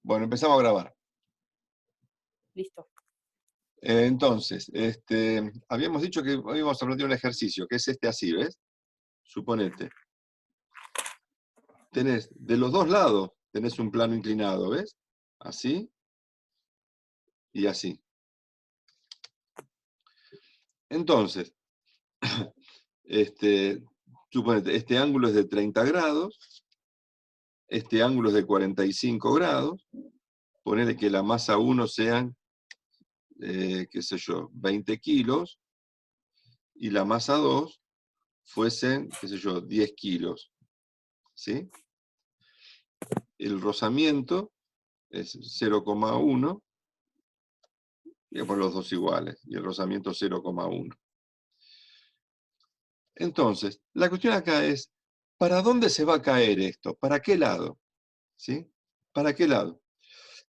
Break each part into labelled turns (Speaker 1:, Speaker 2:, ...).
Speaker 1: Bueno, empezamos a grabar.
Speaker 2: Listo.
Speaker 1: Entonces, habíamos dicho que hoy íbamos a plantear un ejercicio, que es así, ¿ves? Suponete. Tenés, de los dos lados, tenés un plano inclinado, ¿ves? Así y así. Entonces, suponete, este ángulo es de 30 grados, este ángulo es de 45 grados, ponele que la masa 1 sean, qué sé yo, 20 kilos, y la masa 2 fuesen, qué sé yo, 10 kilos, ¿sí? El rozamiento es 0,1, digamos los dos iguales, y el rozamiento 0,1. Entonces, la cuestión acá es, ¿para dónde se va a caer esto? ¿Para qué lado? ¿Sí? ¿Para qué lado?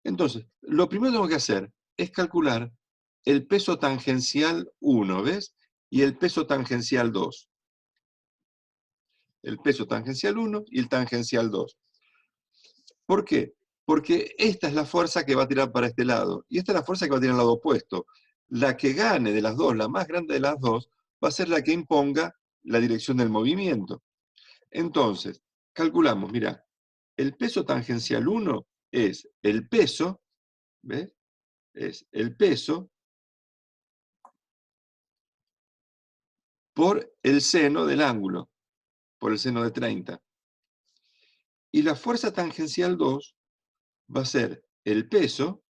Speaker 1: Entonces, lo primero que tengo que hacer es calcular el peso tangencial 1, ¿ves? Y el peso tangencial 2. El peso tangencial 1 y el tangencial 2. ¿Por qué? Porque esta es la fuerza que va a tirar para este lado, y esta es la fuerza que va a tirar al lado opuesto. La que gane de las dos, la más grande de las dos, va a ser la que imponga la dirección del movimiento. Entonces, calculamos, mira, el peso tangencial 1 es el peso, ¿ves? Es el peso por el seno del ángulo, por el seno de 30. Y la fuerza tangencial 2 va a ser el peso.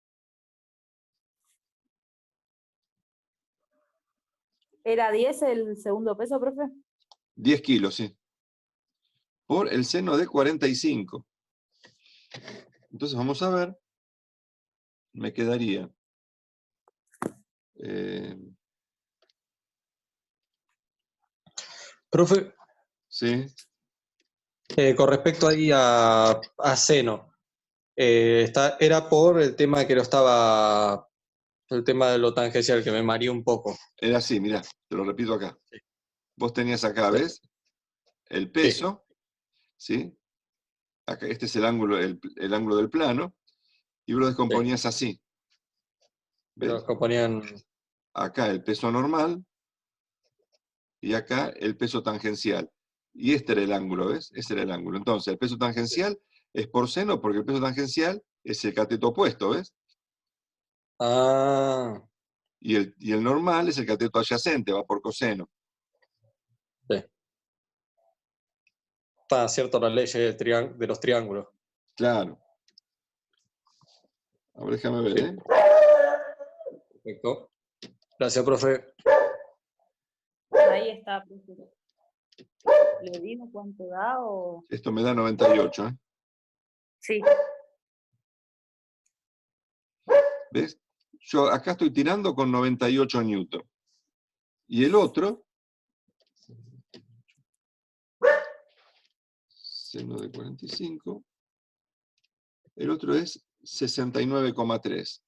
Speaker 2: ¿Era 10 el segundo peso, profe?
Speaker 1: 10 kilos, sí. Por el seno de 45. Entonces vamos a ver, me quedaría
Speaker 3: Profe,
Speaker 1: sí,
Speaker 3: con respecto ahí a seno, era por el tema el tema de lo tangencial, que me mareó un poco.
Speaker 1: era así, mirá, te lo repito acá.
Speaker 3: Sí.
Speaker 1: Vos tenías acá, ¿ves? El peso, ¿sí? Acá, este es el ángulo del plano, y vos lo descomponías así. ¿Ves?
Speaker 3: Los que ponían...
Speaker 1: Acá el peso normal, y acá el peso tangencial. Y este era el ángulo, ¿ves? Ese era el ángulo. Entonces, el peso tangencial es por seno, porque el peso tangencial es el cateto opuesto, ¿ves?
Speaker 3: Ah,
Speaker 1: Y el normal es el cateto adyacente, va por coseno.
Speaker 3: sí. Está cierto la ley de los triángulos.
Speaker 1: Claro. Ahora déjame ver, ¿eh?
Speaker 3: Perfecto. Gracias, profe.
Speaker 2: Ahí está, profe. ¿Le digo cuánto da o...?
Speaker 1: Esto me da 98, ¿eh?
Speaker 2: Sí.
Speaker 1: ¿Ves? Yo acá estoy tirando con 98 newton. Y el otro, seno de 45, el otro es 69,3.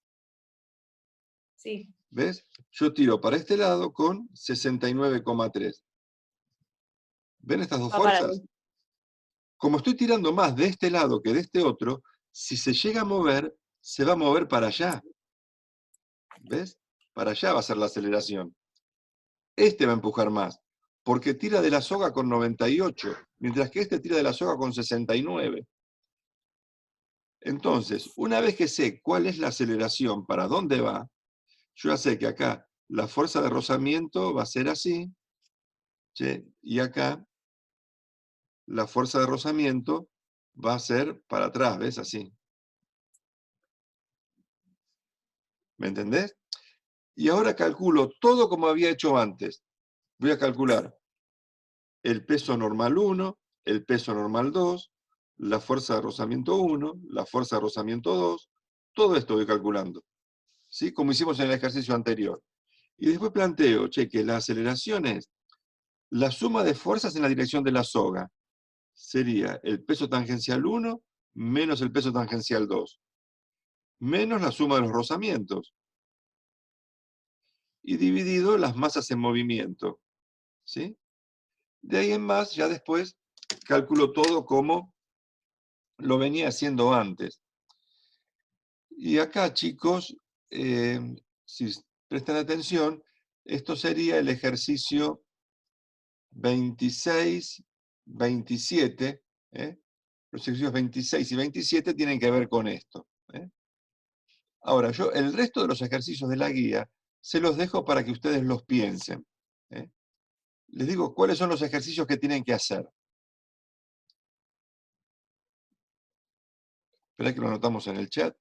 Speaker 2: Sí.
Speaker 1: ¿Ves? Yo tiro para este lado con 69,3. ¿Ven estas dos
Speaker 2: Va para
Speaker 1: fuerzas? Como estoy tirando más de este lado que de este otro, si se llega a mover, se va a mover para allá. ¿Ves? Para allá va a ser la aceleración. Este va a empujar más, porque tira de la soga con 98, mientras que este tira de la soga con 69. Entonces, una vez que sé cuál es la aceleración, para dónde va, yo ya sé que acá la fuerza de rozamiento va a ser así, ¿sí? Y acá la fuerza de rozamiento va a ser para atrás, ¿ves? Así. ¿Me entendés? Y ahora calculo todo como había hecho antes. Voy a calcular el peso normal 1, el peso normal 2, la fuerza de rozamiento 1, la fuerza de rozamiento 2, todo esto voy calculando, ¿sí? Como hicimos en el ejercicio anterior. Y después planteo, che, que la aceleración es la suma de fuerzas en la dirección de la soga. Sería el peso tangencial 1 menos el peso tangencial 2, menos la suma de los rozamientos, y dividido las masas en movimiento, ¿sí? De ahí en más, ya después calculo todo como lo venía haciendo antes. Y acá, chicos, si prestan atención, esto sería el ejercicio 26, 27. Los ejercicios 26 y 27 tienen que ver con esto. Ahora, yo el resto de los ejercicios de la guía se los dejo para que ustedes los piensen. Les digo cuáles son los ejercicios que tienen que hacer. Esperá que lo anotamos en el chat.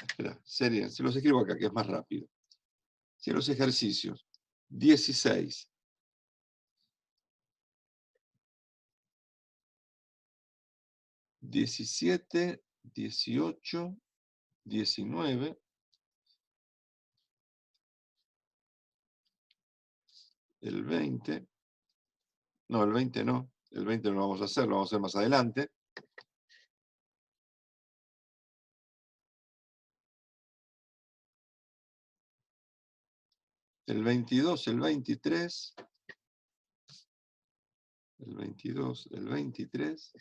Speaker 1: Espera, se los escribo acá, que es más rápido. Si los ejercicios 16, 17, 18, 19, el 20, no, el 20 no, el 20 no lo vamos a hacer, lo vamos a hacer más adelante. El 22, el 23, el 22, el 23,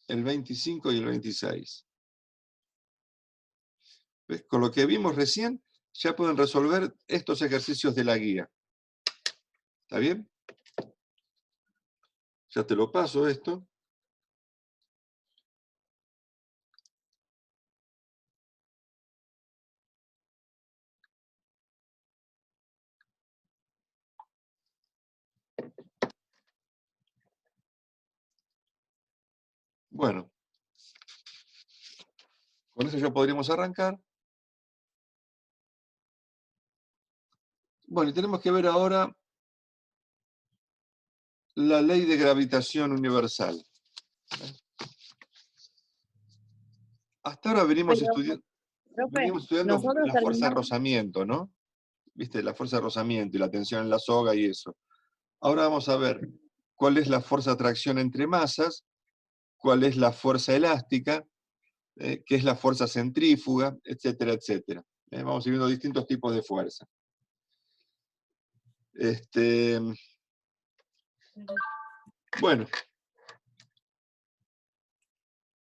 Speaker 1: el 25 y el 26. ¿Ves? Con lo que vimos recién, ya pueden resolver estos ejercicios de la guía. ¿Está bien? Ya te lo paso esto. Bueno, con eso ya podríamos arrancar. Bueno, y tenemos que ver ahora la ley de gravitación universal. Hasta ahora venimos
Speaker 2: Pero, profe,
Speaker 1: estudiando
Speaker 2: nosotros
Speaker 1: la fuerza de
Speaker 2: terminamos.
Speaker 1: rozamiento, ¿no? ¿Viste? La fuerza de rozamiento y la tensión en la soga y eso. Ahora vamos a ver cuál es la fuerza de atracción entre masas, cuál es la fuerza elástica, qué es la fuerza centrífuga, etcétera, etcétera. Vamos a ir viendo distintos tipos de fuerza. Bueno.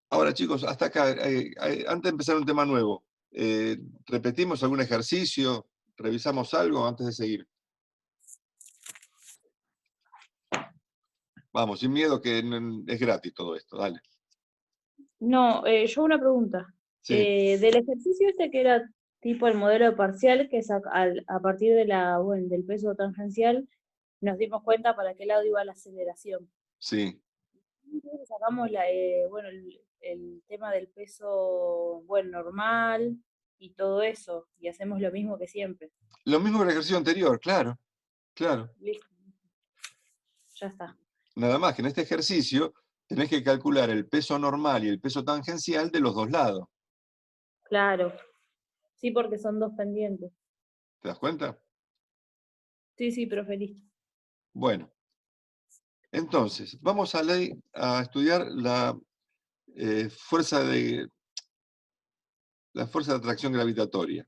Speaker 1: Ahora, chicos, hasta acá, antes de empezar un tema nuevo, ¿repetimos algún ejercicio? ¿Revisamos algo antes de seguir? Vamos, sin miedo, que es gratis todo esto, dale.
Speaker 2: No, yo una pregunta.
Speaker 1: Sí,
Speaker 2: Del ejercicio este que era tipo el modelo parcial, que es a partir de del peso tangencial, nos dimos cuenta para qué lado iba la aceleración.
Speaker 1: sí.
Speaker 2: Entonces sacamos el tema del peso normal y todo eso, y hacemos lo mismo que siempre.
Speaker 1: Lo mismo que el ejercicio anterior, claro, claro.
Speaker 2: Listo. Ya está.
Speaker 1: Nada más que en este ejercicio tenés que calcular el peso normal y el peso tangencial de los dos lados.
Speaker 2: Claro. Sí, porque son dos pendientes.
Speaker 1: ¿Te das cuenta?
Speaker 2: Sí, profe, listo.
Speaker 1: Bueno, entonces, vamos a estudiar la fuerza de atracción gravitatoria.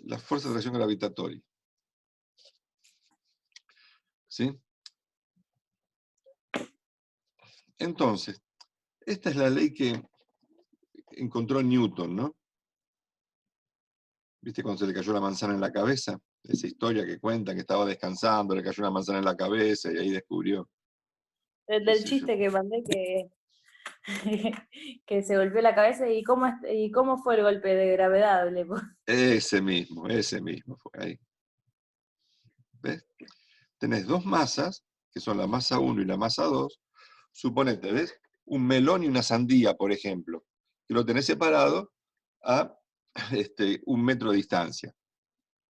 Speaker 1: La fuerza de atracción gravitatoria. ¿Sí? Entonces, esta es la ley que encontró Newton, ¿no? ¿Viste cuando se le cayó la manzana en la cabeza? Esa historia que cuentan que estaba descansando, le cayó una manzana en la cabeza y ahí descubrió.
Speaker 2: El
Speaker 1: qué
Speaker 2: del
Speaker 1: sé yo.
Speaker 2: chiste que mandé que se golpeó la cabeza y cómo fue el golpe de gravedad.
Speaker 1: Ese mismo fue ahí. ¿Ves? Tenés dos masas, que son la masa 1 y la masa 2. Suponete, ¿ves? Un melón y una sandía, por ejemplo, que lo tenés separado a 1 metro de distancia.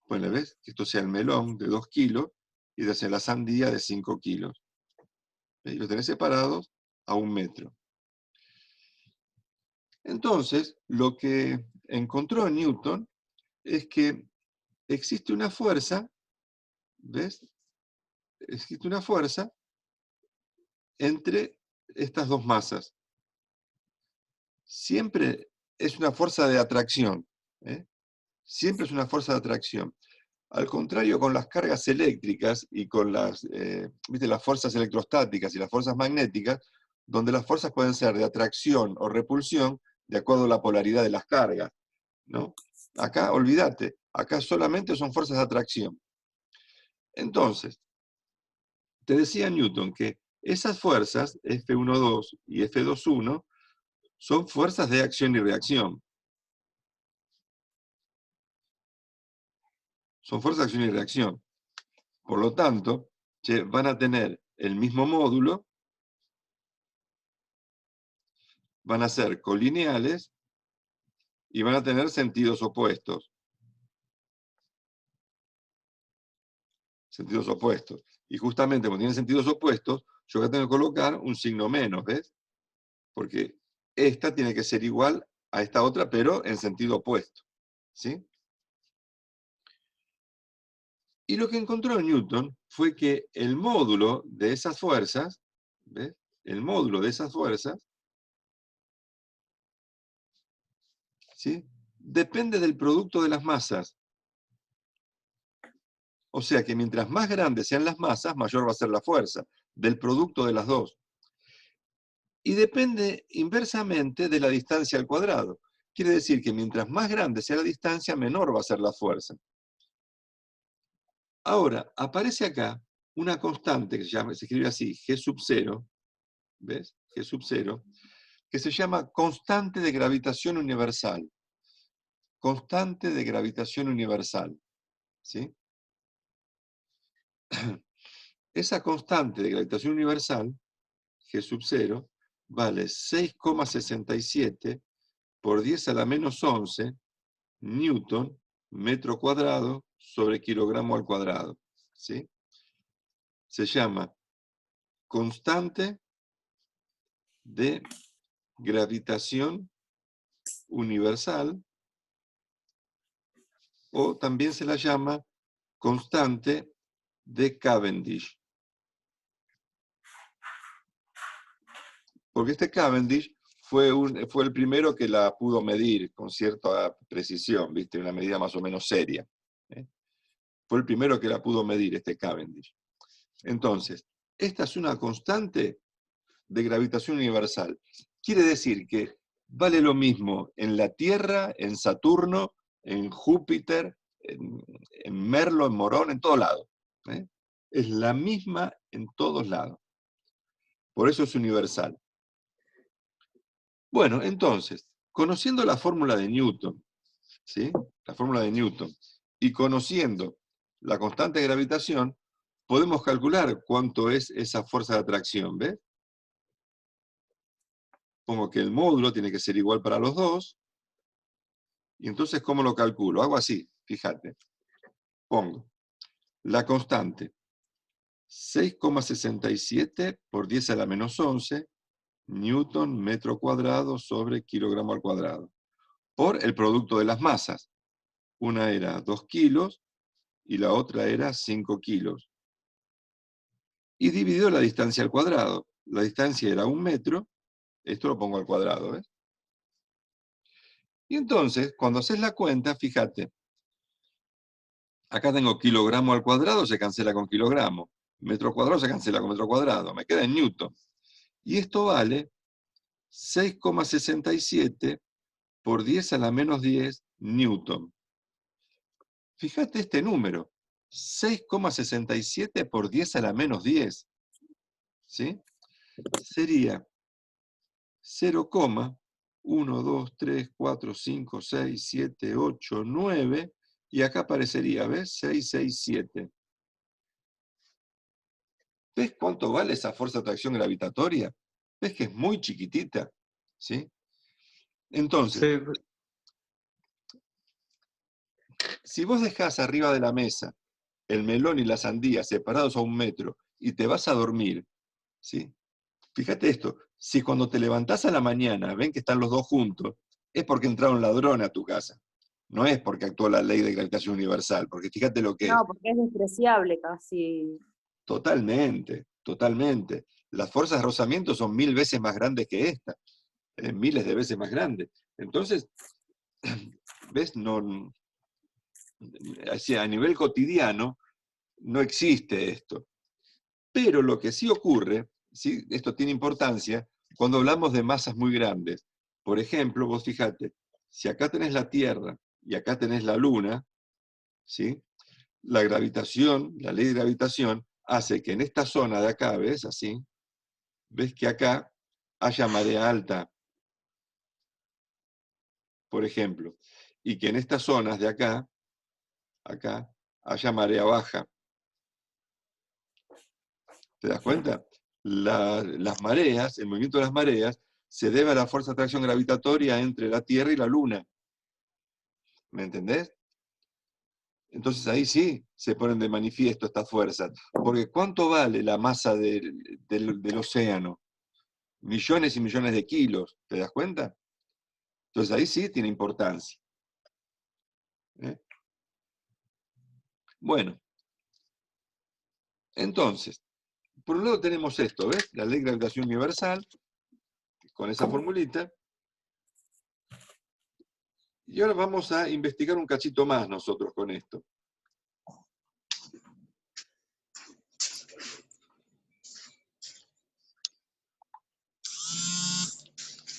Speaker 1: Bueno, ¿ves? Que esto sea el melón de 2 kilos y de hacer la sandía de 5 kilos. ¿Ves? Y los tenés separados a 1 metro. Entonces, lo que encontró Newton es que existe una fuerza, ¿ves? Existe una fuerza entre estas dos masas. siempre es una fuerza de atracción. Siempre es una fuerza de atracción. Al contrario, con las cargas eléctricas y con ¿viste? Las fuerzas electrostáticas y las fuerzas magnéticas, donde las fuerzas pueden ser de atracción o repulsión de acuerdo a la polaridad de las cargas, ¿no? Acá, olvídate, acá solamente son fuerzas de atracción. Entonces, te decía Newton que esas fuerzas, F1,2 y F2,1, son fuerzas de acción y reacción. Son fuerzas de acción y reacción. Por lo tanto, van a tener el mismo módulo, van a ser colineales y van a tener sentidos opuestos. Sentidos opuestos. Y justamente cuando tienen sentidos opuestos, yo acá tengo que colocar un signo menos, ¿ves? Porque esta tiene que ser igual a esta otra, pero en sentido opuesto. ¿Sí? Y lo que encontró Newton fue que el módulo de esas fuerzas, ¿ves? El módulo de esas fuerzas, ¿sí? Depende del producto de las masas. O sea que mientras más grandes sean las masas, mayor va a ser la fuerza, del producto de las dos. Y depende inversamente de la distancia al cuadrado. Quiere decir que mientras más grande sea la distancia, menor va a ser la fuerza. Ahora, aparece acá una constante que se escribe así, G sub 0, ¿ves? G sub 0, que se llama constante de gravitación universal. Constante de gravitación universal. ¿Sí? Esa constante de gravitación universal, G sub 0, vale 6,67 por 10 a la menos 11 newton metro cuadrado sobre kilogramo al cuadrado. ¿Sí? Se llama constante de gravitación universal, o también se la llama constante de Cavendish. Porque este Cavendish fue el primero que la pudo medir con cierta precisión, ¿viste? Una medida más o menos seria. Fue el primero que la pudo medir, este Cavendish. Entonces, esta es una constante de gravitación universal. Quiere decir que vale lo mismo en la Tierra, en Saturno, en Júpiter, en Merlo, en Morón, en todos lados. Es la misma en todos lados. Por eso es universal. Bueno, entonces, conociendo la fórmula de Newton, ¿sí? La fórmula de Newton, y conociendo la constante de gravitación, podemos calcular cuánto es esa fuerza de atracción, ¿ves? Pongo que el módulo tiene que ser igual para los dos, y entonces, ¿cómo lo calculo? Hago así, fíjate. Pongo la constante 6,67 por 10 a la menos 11 newton metro cuadrado sobre kilogramo al cuadrado, por el producto de las masas. Una era 2 kilos y la otra era 5 kilos. Y dividido la distancia al cuadrado. La distancia era 1 metro, esto lo pongo al cuadrado, ¿ves? Y entonces, cuando haces la cuenta, fíjate, acá tengo kilogramo al cuadrado, se cancela con kilogramo. Metro cuadrado se cancela con metro cuadrado. Me queda en newton. Y esto vale 6,67 por 10 a la menos 10 newton. Fíjate este número. 6,67 por 10 a la menos 10. ¿Sí? Sería 0,1, 2, 3, 4, 5, 6, 7, 8, 9. Y acá aparecería, ¿ves? 667. ¿Ves cuánto vale esa fuerza de atracción gravitatoria? ¿Ves que es muy chiquitita? ¿Sí? Entonces,
Speaker 3: Sí,
Speaker 1: si vos dejás arriba de la mesa el melón y la sandía separados a 1 metro y te vas a dormir, ¿sí? Fíjate esto, si cuando te levantás a la mañana ven que están los dos juntos, es porque entraron ladrones a tu casa. No es porque actuó la ley de gravitación universal, porque fíjate lo que es.
Speaker 2: No, porque es despreciable casi.
Speaker 1: Totalmente, totalmente. Las fuerzas de rozamiento son 1000 veces más grandes que esta. miles de veces más grande. Entonces, ¿ves? No, a nivel cotidiano no existe esto. Pero lo que sí ocurre, ¿sí? Esto tiene importancia, cuando hablamos de masas muy grandes. Por ejemplo, vos fíjate, si acá tenés la Tierra y acá tenés la Luna, ¿sí? La gravitación, la ley de gravitación, hace que en esta zona de acá, ¿ves? Así, ves que acá haya marea alta, por ejemplo, y que en estas zonas de acá, haya marea baja. ¿Te das cuenta? Las mareas, el movimiento de las mareas, se debe a la fuerza de atracción gravitatoria entre la Tierra y la Luna. ¿Me entendés? Entonces ahí sí se ponen de manifiesto estas fuerzas. Porque ¿cuánto vale la masa del océano? Millones y millones de kilos. ¿Te das cuenta? Entonces ahí sí tiene importancia. ¿Eh? Bueno, entonces, por un lado tenemos esto, ¿ves? La ley de gravitación universal, con esa formulita. Y ahora vamos a investigar un cachito más nosotros con esto.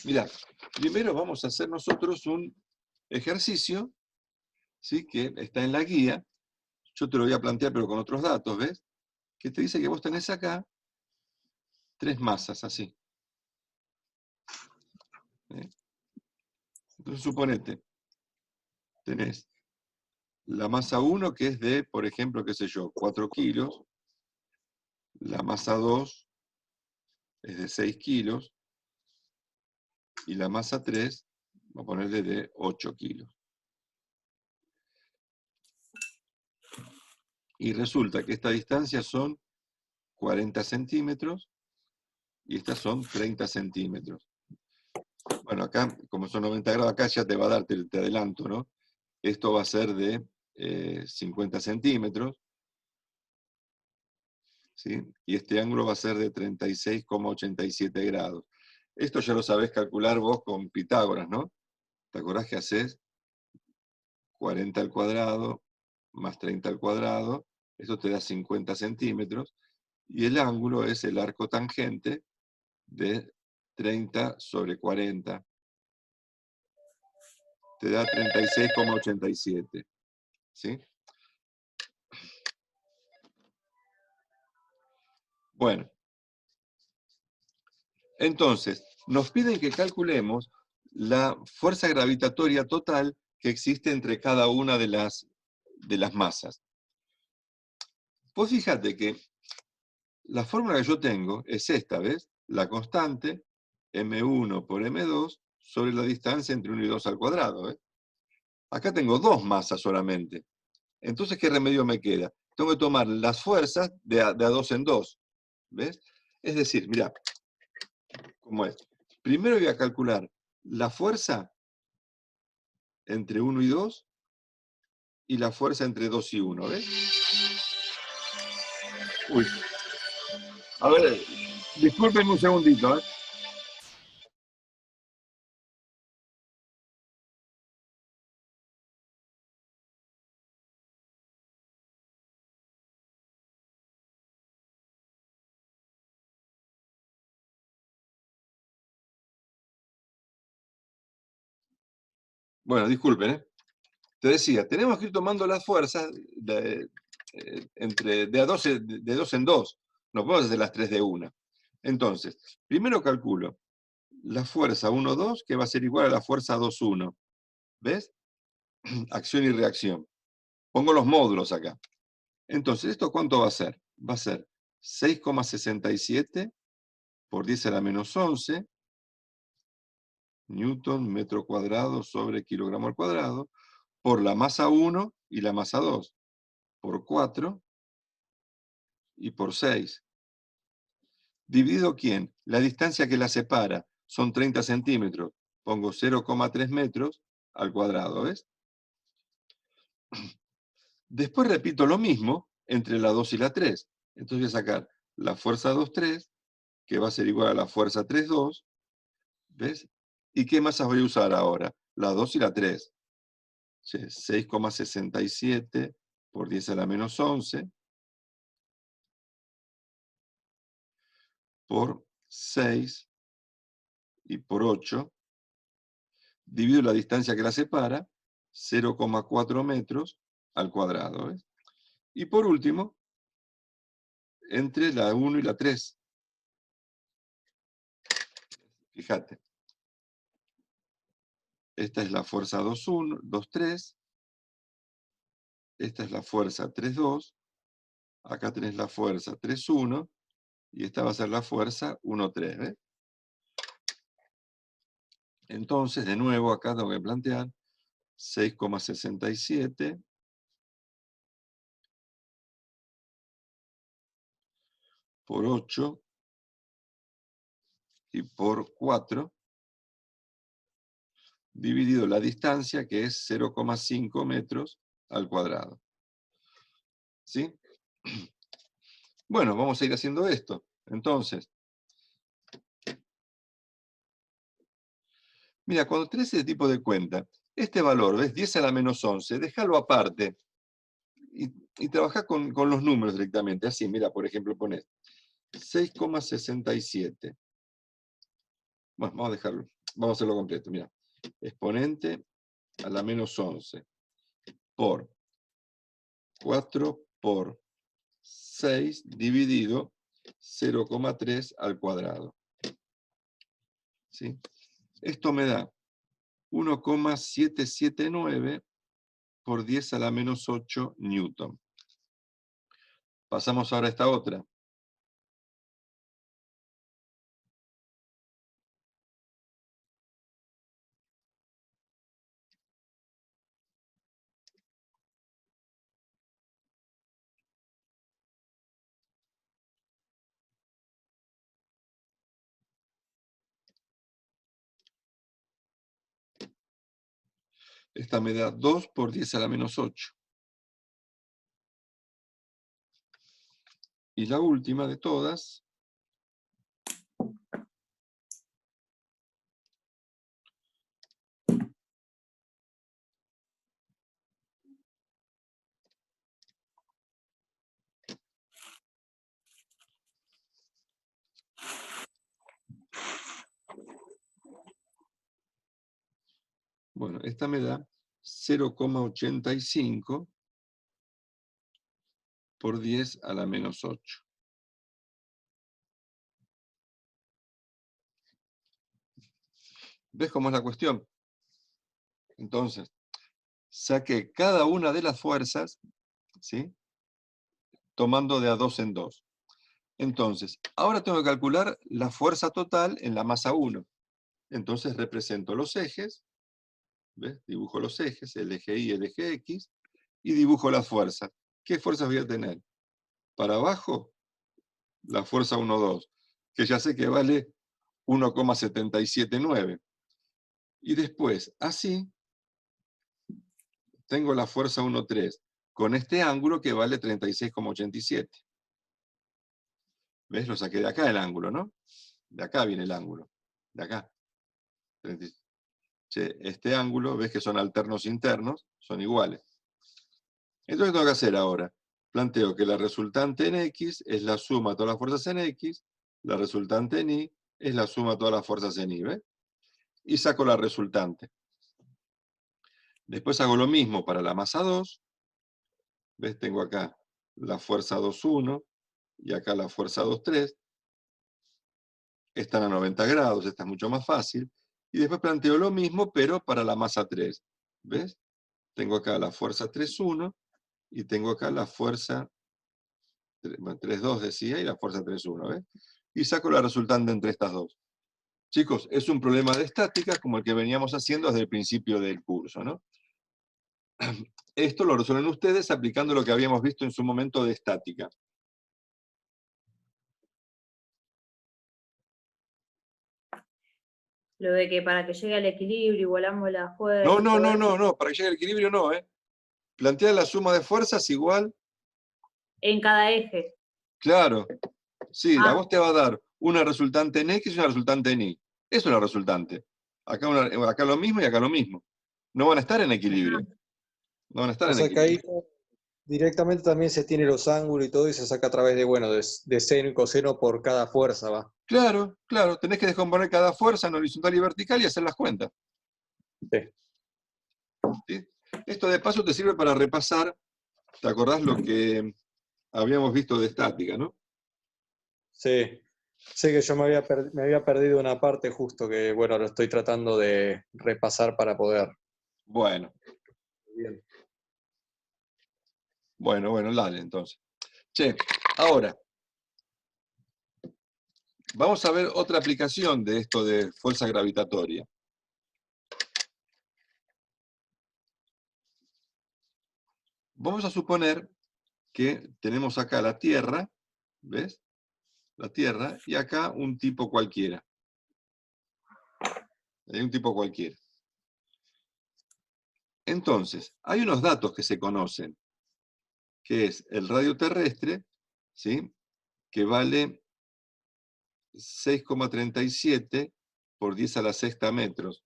Speaker 1: Mirá, primero vamos a hacer nosotros un ejercicio, ¿sí? Que está en la guía. Yo te lo voy a plantear, pero con otros datos, ¿ves? Que te dice que vos tenés acá 3 masas, así. ¿Eh? Entonces, suponete, tenés la masa 1, que es de, por ejemplo, qué sé yo, 4 kilos. La masa 2 es de 6 kilos. Y la masa 3, vamos a ponerle de 8 kilos. Y resulta que esta distancia son 40 centímetros y estas son 30 centímetros. Bueno, acá, como son 90 grados, acá ya te va a dar, te adelanto, ¿no? Esto va a ser de 50 centímetros, ¿sí? Y este ángulo va a ser de 36,87 grados. Esto ya lo sabés calcular vos con Pitágoras, ¿no? ¿Te acordás que haces 40 al cuadrado más 30 al cuadrado? Esto te da 50 centímetros. Y el ángulo es el arco tangente de 30 sobre 40. Te da 36,87. ¿Sí? Bueno. Entonces, nos piden que calculemos la fuerza gravitatoria total que existe entre cada una de las masas. Pues fíjate que la fórmula que yo tengo es esta, ¿ves? La constante m1 por m2 sobre la distancia entre 1 y 2 al cuadrado, ¿ves? Acá tengo 2 masas solamente. Entonces, ¿qué remedio me queda? Tengo que tomar las fuerzas de a 2 en 2, ¿ves? Es decir, mirá, ¿cómo es? Primero voy a calcular la fuerza entre 1 y 2 y la fuerza entre 2 y 1, ¿ves? Uy. A ver, discúlpenme un segundito, ¿eh? Bueno, disculpen, ¿eh? Te decía, tenemos que ir tomando las fuerzas de a 2, de 2 en 2. No podemos hacer las 3 de una. Entonces, primero calculo la fuerza 1,2, que va a ser igual a la fuerza 2,1. ¿Ves? Acción y reacción. Pongo los módulos acá. Entonces, ¿esto cuánto va a ser? Va a ser 6,67 por 10 a la menos 11 newton metro cuadrado sobre kilogramo al cuadrado, por la masa 1 y la masa 2, por 4 y por 6. ¿Dividido quién? La distancia que la separa son 30 centímetros. Pongo 0,3 metros al cuadrado, ¿ves? Después repito lo mismo entre la 2 y la 3. Entonces voy a sacar la fuerza 2,3, que va a ser igual a la fuerza 3,2, ¿ves? ¿Y qué masas voy a usar ahora? La 2 y la 3. 6,67 por 10 a la menos 11 por 6 y por 8, divido la distancia que la separa, 0,4 metros al cuadrado. ¿Ves? Y por último, entre la 1 y la 3. Fíjate. Esta es la fuerza 2,1, 2,3. Esta es la fuerza 3,2. Acá tenés la fuerza 3,1. Y esta va a ser la fuerza 1,3. ¿Ves? Entonces, de nuevo, acá tengo que plantear 6,67 por 8 y por 4, dividido la distancia, que es 0,5 metros al cuadrado. ¿Sí? Bueno, vamos a ir haciendo esto. Entonces, mira, cuando tenés ese tipo de cuenta, este valor, ¿ves? 10 a la menos 11, déjalo aparte y trabajá con los números directamente. Así, mira, por ejemplo, ponés 6,67. Bueno, vamos a dejarlo. Vamos a hacerlo completo, mira. Exponente a la menos 11 por 4 por 6 dividido 0,3 al cuadrado. ¿Sí? Esto me da 1,779 por 10 a la menos 8 newton. Pasamos ahora a esta otra. Esta me da 2 por 10 a la menos 8. Y la última de todas, bueno, esta me da 0,85 por 10 a la menos 8. ¿Ves cómo es la cuestión? Entonces, saqué cada una de las fuerzas, ¿sí? Tomando de a 2 en 2. Entonces, ahora tengo que calcular la fuerza total en la masa 1. Entonces represento los ejes, ¿ves? Dibujo los ejes, el eje Y, el eje X, y dibujo las fuerzas. ¿Qué fuerzas voy a tener? Para abajo, la fuerza 1,2, que ya sé que vale 1,779. Y después, así, tengo la fuerza 1,3, con este ángulo que vale 36,87. ¿Ves? Lo saqué de acá el ángulo, ¿no? De acá viene el ángulo. De acá. Este ángulo, ves que son alternos internos, son iguales. Entonces, ¿qué tengo que hacer ahora? Planteo que la resultante en X es la suma de todas las fuerzas en X, la resultante en Y es la suma de todas las fuerzas en Y, ¿ves? Y saco la resultante. Después hago lo mismo para la masa 2. ¿Ves? Tengo acá la fuerza 2,1 y acá la fuerza 2,3. Están a 90 grados, esta es mucho más fácil. Y después planteo lo mismo, pero para la masa 3. ¿Ves? Tengo acá la fuerza 3,1 y tengo acá la fuerza 3,2 decía, y la fuerza 3,1. ¿Ves? Y saco la resultante entre estas dos. Chicos, es un problema de estática como el que veníamos haciendo desde el principio del curso, ¿no? Esto lo resuelven ustedes aplicando lo que habíamos visto en su momento de estática.
Speaker 2: Lo de que para que llegue al equilibrio igualamos la fuerza.
Speaker 1: No, para que llegue al equilibrio no, ¿eh? Plantea la suma de fuerzas igual.
Speaker 2: En cada eje.
Speaker 1: Claro, sí, a
Speaker 2: Ah.
Speaker 1: vos te va a dar una resultante en X y una resultante en Y. Eso es la resultante. acá lo mismo y acá lo mismo. No van a estar en equilibrio. No van a estar
Speaker 3: O
Speaker 1: en
Speaker 3: sea que ahí
Speaker 1: equilibrio.
Speaker 3: directamente también se tiene los ángulos y todo y se saca a través de, bueno, de seno y coseno por cada fuerza, va.
Speaker 1: Claro, claro, tenés que descomponer cada fuerza en horizontal y vertical y hacer las cuentas.
Speaker 3: Sí.
Speaker 1: ¿Sí? Esto de paso te sirve para repasar, ¿te acordás lo que habíamos visto de estática, no?
Speaker 3: Sí. Sé que yo me había perdido una parte justo que, bueno, lo estoy tratando de repasar para poder.
Speaker 1: Bueno,
Speaker 3: Bien.
Speaker 1: bueno, dale entonces. Che, ahora, vamos a ver otra aplicación de esto de fuerza gravitatoria. Vamos a suponer que tenemos acá la Tierra, ¿ves? La Tierra, y acá un tipo cualquiera. Hay un tipo cualquiera. Entonces, hay unos datos que se conocen, que es el radio terrestre, ¿sí? Que vale 6,37 por 10 a la sexta metros.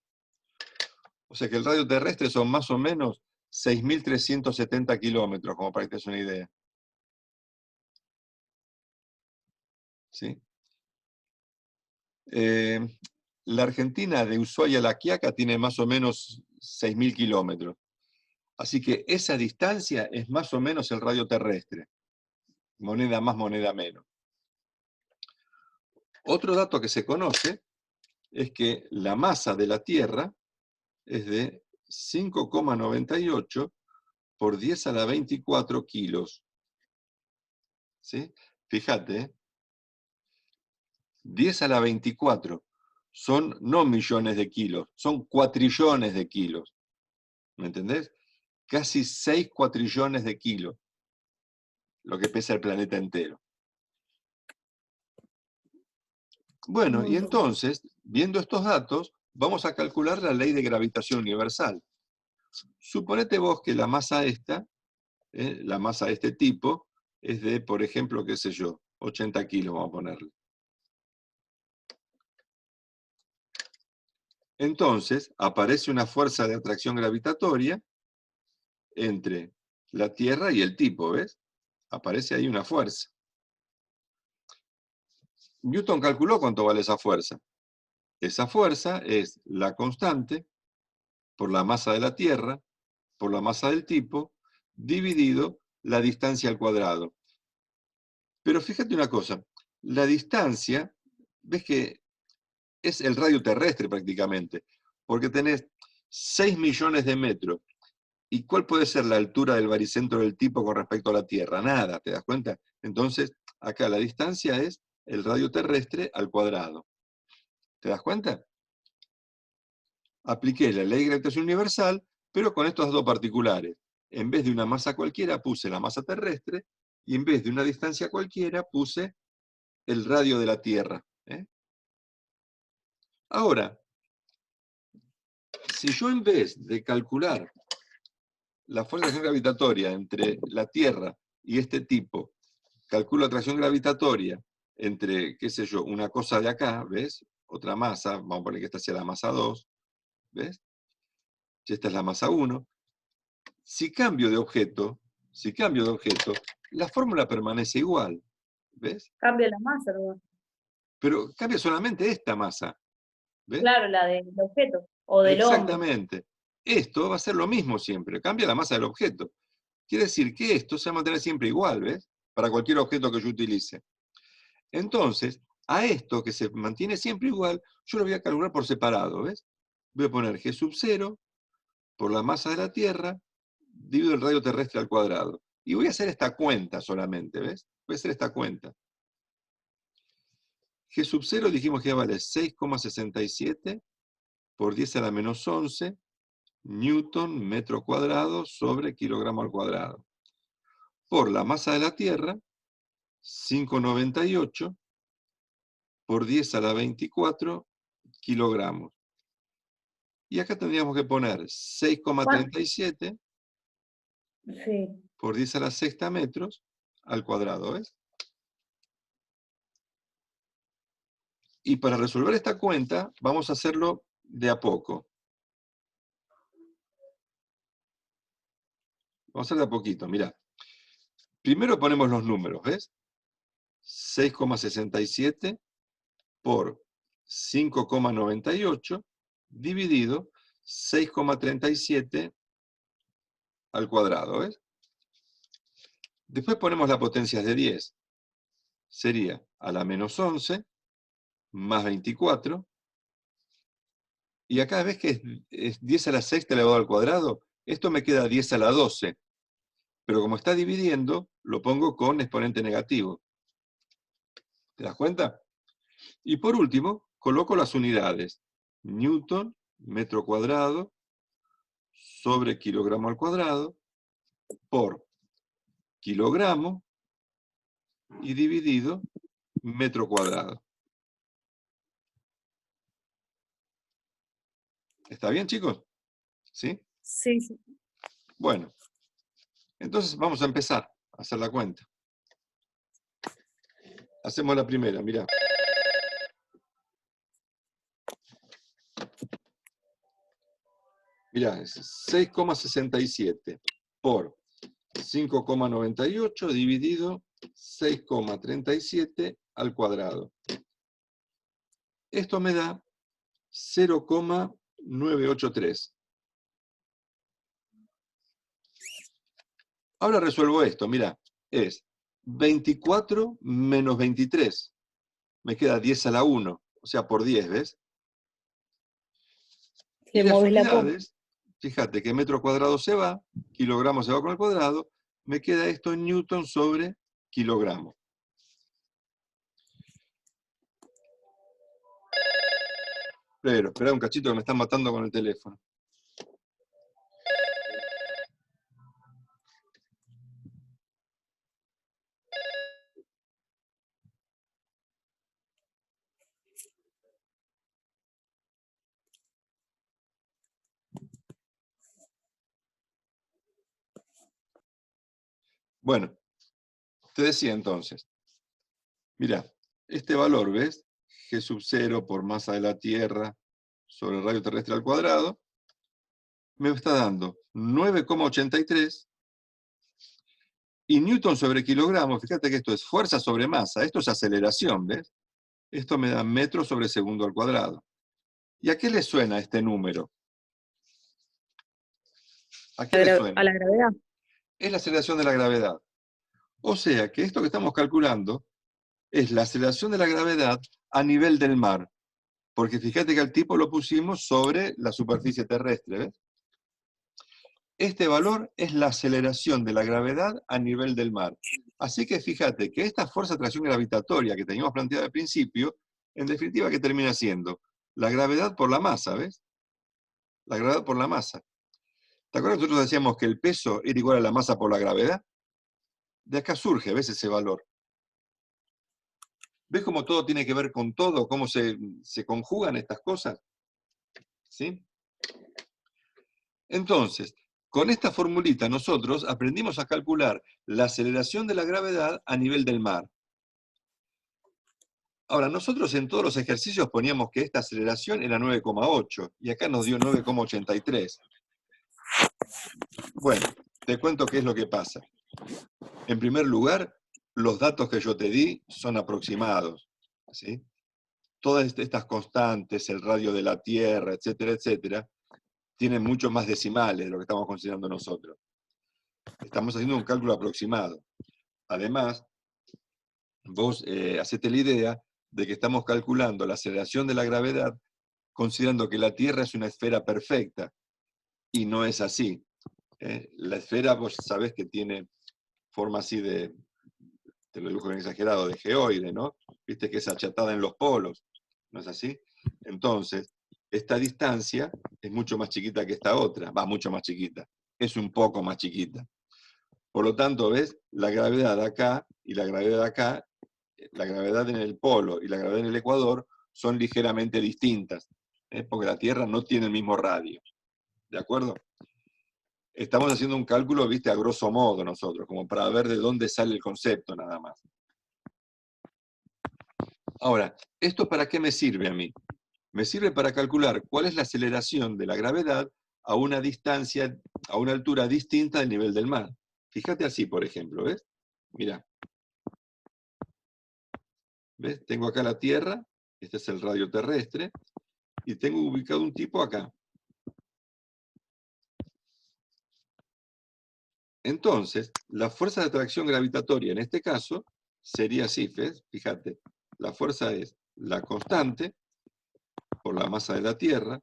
Speaker 1: O sea que el radio terrestre son más o menos 6.370 kilómetros, como para que te des una idea. ¿Sí? La Argentina de Ushuaia a La Quiaca tiene más o menos 6.000 kilómetros. Así que esa distancia es más o menos el radio terrestre. Moneda más, moneda menos. Otro dato que se conoce es que la masa de la Tierra es de 5,98 por 10 a la 24 kilos. ¿Sí? Fíjate, 10 a la 24 son no millones de kilos, son cuatrillones de kilos. ¿Me entendés? Casi 6 cuatrillones de kilos, lo que pesa el planeta entero. Bueno, y entonces, viendo estos datos, vamos a calcular la ley de gravitación universal. Suponete vos que la masa esta, la masa de este tipo, es de, por ejemplo, qué sé yo, 80 kilos, vamos a ponerle. Entonces, aparece una fuerza de atracción gravitatoria entre la Tierra y el tipo, ¿ves? Aparece ahí una fuerza. Newton calculó cuánto vale esa fuerza. Esa fuerza es la constante por la masa de la Tierra, por la masa del tipo, dividido la distancia al cuadrado. Pero fíjate una cosa, la distancia, ves que es el radio terrestre prácticamente, porque tenés 6 millones de metros. ¿Y cuál puede ser la altura del baricentro del tipo con respecto a la Tierra? Nada, ¿te das cuenta? Entonces, acá la distancia es el radio terrestre al cuadrado. ¿Te das cuenta? Apliqué la ley de gravitación universal, pero con estos dos particulares. En vez de una masa cualquiera, puse la masa terrestre, y en vez de una distancia cualquiera, puse el radio de la Tierra. Ahora, si yo en vez de calcular la fuerza de atracción gravitatoria entre la Tierra y este tipo, calculo atracción gravitatoria entre, qué sé yo, una cosa de acá, ¿ves? Otra masa, vamos a poner que esta sea la masa 2, ¿ves? Y esta es la masa 1. Si cambio de objeto, la fórmula permanece igual, ¿ves?
Speaker 2: Cambia la masa, ¿no?
Speaker 1: Pero cambia solamente esta masa, ¿ves?
Speaker 2: Claro, la del objeto o del hombre.
Speaker 1: Exactamente. Esto va a ser lo mismo siempre, cambia la masa del objeto. Quiere decir que esto se va a mantener siempre igual, ¿ves? Para cualquier objeto que yo utilice. Entonces, a esto que se mantiene siempre igual, yo lo voy a calcular por separado, ¿ves? Voy a poner G sub 0 por la masa de la Tierra, divido el radio terrestre al cuadrado. Y voy a hacer esta cuenta solamente, ¿ves? Voy a hacer esta cuenta. G sub 0 dijimos que vale 6,67 por 10 a la menos 11 newton metro cuadrado sobre kilogramo al cuadrado. Por la masa de la Tierra, 5,98 por 10 a la 24 kilogramos. Y acá tendríamos que poner 6,37
Speaker 2: Sí.
Speaker 1: por 10 a la sexta metros al cuadrado, ¿ves? Y para resolver esta cuenta, vamos a hacerlo de a poco. Vamos a hacer de a poquito, mirá. Primero ponemos los números, ¿ves? 6,67 por 5,98 dividido 6,37 al cuadrado, ¿ves? Después ponemos las potencias de 10. Sería a la menos 11 más 24. Y acá ves que es 10 a la sexta elevado al cuadrado. Esto me queda 10 a la 12. Pero como está dividiendo, lo pongo con exponente negativo. ¿Te das cuenta? Y por último, coloco las unidades. Newton, metro cuadrado, sobre kilogramo al cuadrado, por kilogramo, y dividido metro cuadrado. ¿Está bien, chicos? ¿Sí?
Speaker 2: Sí, sí.
Speaker 1: Bueno, entonces vamos a empezar a hacer la cuenta. Hacemos la primera, mirá. Mirá, es 6,67 por 5,98 dividido 6,37 al cuadrado. Esto me da 0,983. Ahora resuelvo esto, mirá, es 24 menos 23. Me queda 10 a la 1, o sea, por 10, ¿ves? Y
Speaker 2: Le
Speaker 1: las
Speaker 2: mueves la punta.
Speaker 1: unidades, fíjate que metro cuadrado se va, kilogramo se va con el cuadrado, me queda esto en newton sobre kilogramo. Pero, espera un cachito que me están matando con el teléfono. Bueno, te decía entonces, mira, este valor, ¿ves? G sub 0 por masa de la Tierra sobre el radio terrestre al cuadrado, me está dando 9,83 y newton sobre kilogramo, fíjate que esto es fuerza sobre masa, esto es aceleración, ¿ves? Esto me da metro sobre segundo al cuadrado. ¿Y a qué le suena este número? ¿A qué le suena?
Speaker 2: A la gravedad.
Speaker 1: Es la aceleración de la gravedad. O sea que esto que estamos calculando es la aceleración de la gravedad a nivel del mar. Porque fíjate que al tipo lo pusimos sobre la superficie terrestre, ¿ves? Este valor es la aceleración de la gravedad a nivel del mar. Así que fíjate que esta fuerza de atracción gravitatoria que teníamos planteada al principio, en definitiva, ¿qué termina siendo? La gravedad por la masa, ¿ves? La gravedad por la masa. ¿Te acuerdas que nosotros decíamos que el peso era igual a la masa por la gravedad? De acá surge, ¿ves ese valor? ¿Ves cómo todo tiene que ver con todo? ¿Cómo se conjugan estas cosas? ¿Sí? Entonces, con esta formulita nosotros aprendimos a calcular la aceleración de la gravedad a nivel del mar. Ahora, nosotros en todos los ejercicios poníamos que esta aceleración era 9,8 y acá nos dio 9,83. Bueno, te cuento qué es lo que pasa. En primer lugar, los datos que yo te di son aproximados, ¿sí? Todas estas constantes, el radio de la Tierra, etcétera, etcétera, tienen mucho más decimales de lo que estamos considerando nosotros. Estamos haciendo un cálculo aproximado. Además, vos hacete la idea de que estamos calculando la aceleración de la gravedad considerando que la Tierra es una esfera perfecta, y no es así. La esfera, vos sabés que tiene forma así de, te lo dibujo bien exagerado, de geoide, ¿no? Viste que es achatada en los polos, ¿no es así? Entonces, esta distancia es mucho más chiquita que esta otra, va, mucho más chiquita, es un poco más chiquita. Por lo tanto, ¿ves? La gravedad de acá y la gravedad de acá, la gravedad en el polo y la gravedad en el ecuador son ligeramente distintas, porque la Tierra no tiene el mismo radio. ¿De acuerdo? Estamos haciendo un cálculo, viste, a grosso modo nosotros, como para ver de dónde sale el concepto nada más. Ahora, ¿esto para qué me sirve a mí? Me sirve para calcular cuál es la aceleración de la gravedad a una distancia, a una altura distinta del nivel del mar. Fíjate así, por ejemplo, ¿ves? Mirá. ¿Ves? Tengo acá la Tierra, este es el radio terrestre, y tengo ubicado un tipo acá. Entonces, la fuerza de atracción gravitatoria en este caso sería así, ¿ves? Fíjate, la fuerza es la constante por la masa de la Tierra,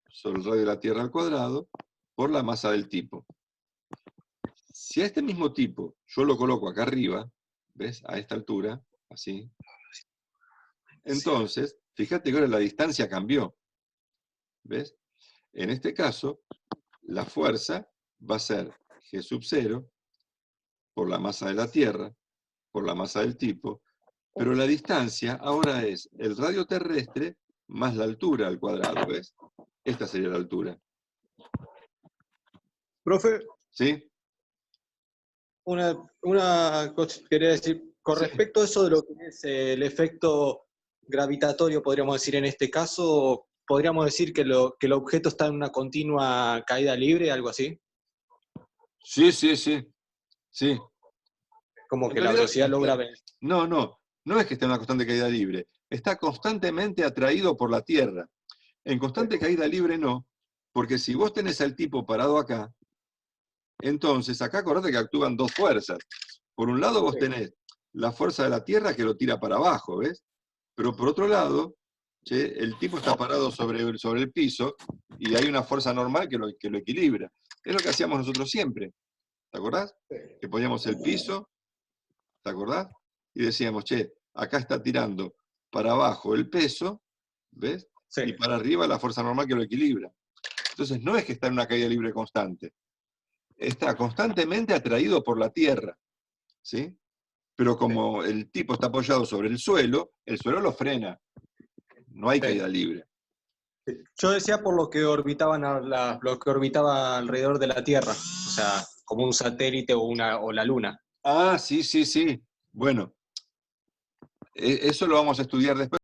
Speaker 1: sobre el radio de la Tierra al cuadrado, por la masa del tipo. Si a este mismo tipo yo lo coloco acá arriba, ¿ves? A esta altura, así. Entonces, fíjate que ahora la distancia cambió. ¿Ves? En este caso, la fuerza va a ser G sub 0 por la masa de la Tierra, por la masa del tipo, pero la distancia ahora es el radio terrestre más la altura al cuadrado, ¿ves? Esta sería la altura.
Speaker 3: Profe,
Speaker 1: ¿Sí?
Speaker 3: una cosa quería decir, con
Speaker 1: Sí.
Speaker 3: respecto a eso de lo que es el efecto gravitatorio, podríamos decir en este caso, podríamos decir que el objeto está en una continua caída libre, algo así,
Speaker 1: Sí, sí, sí. Sí.
Speaker 3: como
Speaker 1: En
Speaker 3: que la
Speaker 1: realidad,
Speaker 3: velocidad logra vencer.
Speaker 1: no es que esté en una constante caída libre, está constantemente atraído por la Tierra. En constante caída libre no, porque si vos tenés al tipo parado acá, entonces acá acordate que actúan dos fuerzas. Por un lado vos tenés la fuerza de la Tierra que lo tira para abajo, ¿ves? Pero por otro lado, ¿sí? El tipo está parado sobre el piso y hay una fuerza normal que lo equilibra. Es lo que hacíamos nosotros siempre. ¿Te acordás? Que poníamos el piso, ¿te acordás? Y decíamos, che, acá está tirando para abajo el peso, ¿ves?
Speaker 3: Sí.
Speaker 1: Y para arriba la fuerza normal que lo equilibra. Entonces no es que está en una caída libre constante. Está constantemente atraído por la Tierra, ¿sí? Pero como el tipo está apoyado sobre el suelo lo frena. No hay caída libre.
Speaker 3: Yo decía por lo que orbitaban lo que orbitaba alrededor de la Tierra, o sea, como un satélite o la Luna.
Speaker 1: Ah, sí, sí, sí. Bueno, eso lo vamos a estudiar después.